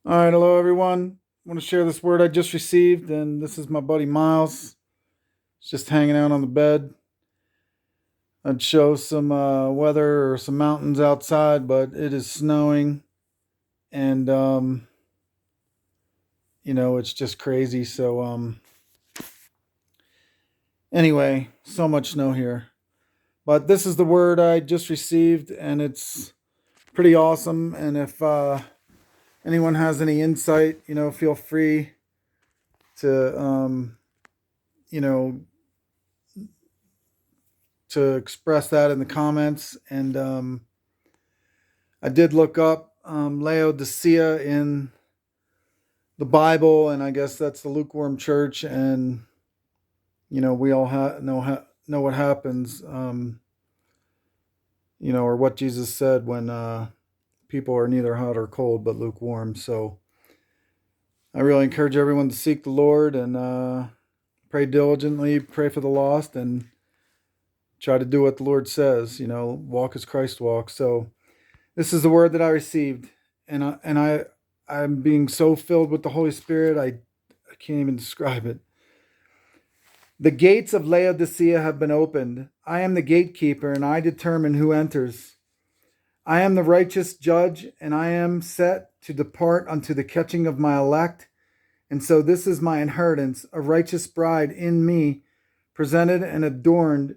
All right, hello everyone. I want to share this word I just received, and this is my buddy Miles. He's just hanging out on the bed. I'd show some weather or some mountains outside, but it is snowing, and it's just crazy. So anyway, so much snow here. But this is the word I just received, and it's pretty awesome. And if anyone has any insight, feel free to you know to express that in the comments. And I did look up Laodicea in the Bible, and I guess that's the lukewarm church. And we all know what happens, or what Jesus said when people are neither hot or cold but lukewarm. So I really encourage everyone to seek the Lord and pray diligently, pray for the lost, and try to do what the Lord says. Walk as Christ walks. So this is the word that I received, and I'm being so filled with the Holy Spirit, I can't even describe it. The gates of Laodicea have been opened. I am the gatekeeper, and I determine who enters. I am the righteous judge, and I am set to depart unto the catching of my elect. And so this is my inheritance, a righteous bride in me, presented and adorned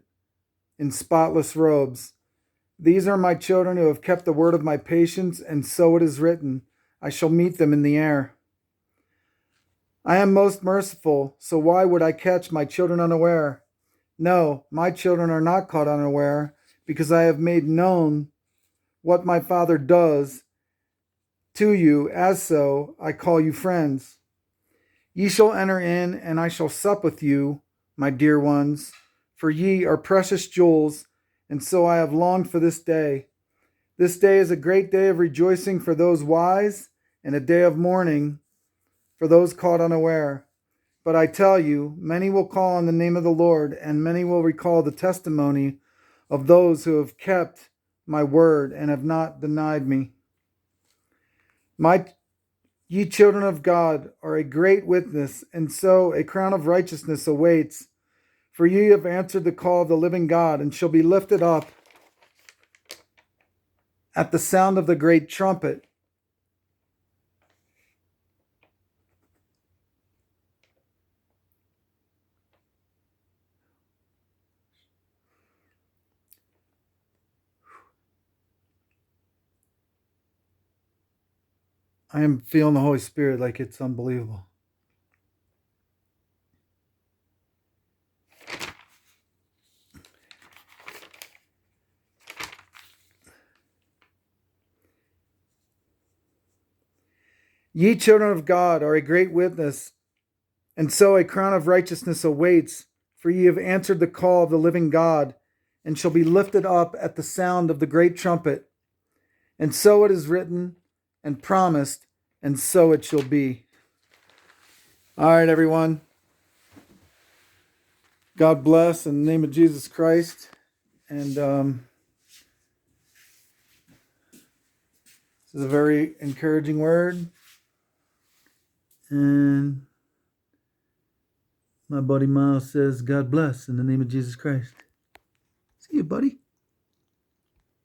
in spotless robes. These are my children who have kept the word of my patience, and so it is written, I shall meet them in the air. I am most merciful, so why would I catch my children unaware? No, my children are not caught unaware, because I have made known what my Father does to you, as so I call you friends. Ye shall enter in, and I shall sup with you, my dear ones, for ye are precious jewels, and so I have longed for this day. This day is a great day of rejoicing for those wise, and a day of mourning for those caught unaware. But I tell you, many will call on the name of the Lord, and many will recall the testimony of those who have kept my word and have not denied me. Ye children of God are a great witness, and so a crown of righteousness awaits. For ye have answered the call of the living God, and shall be lifted up at the sound of the great trumpet. I am feeling the Holy Spirit like it's unbelievable. Ye children of God are a great witness, and so a crown of righteousness awaits. For ye have answered the call of the living God, and shall be lifted up at the sound of the great trumpet. And so it is written and promised, and so it shall be. All right, everyone. God bless in the name of Jesus Christ. And this is a very encouraging word. And my buddy Miles says, God bless in the name of Jesus Christ. See you, buddy.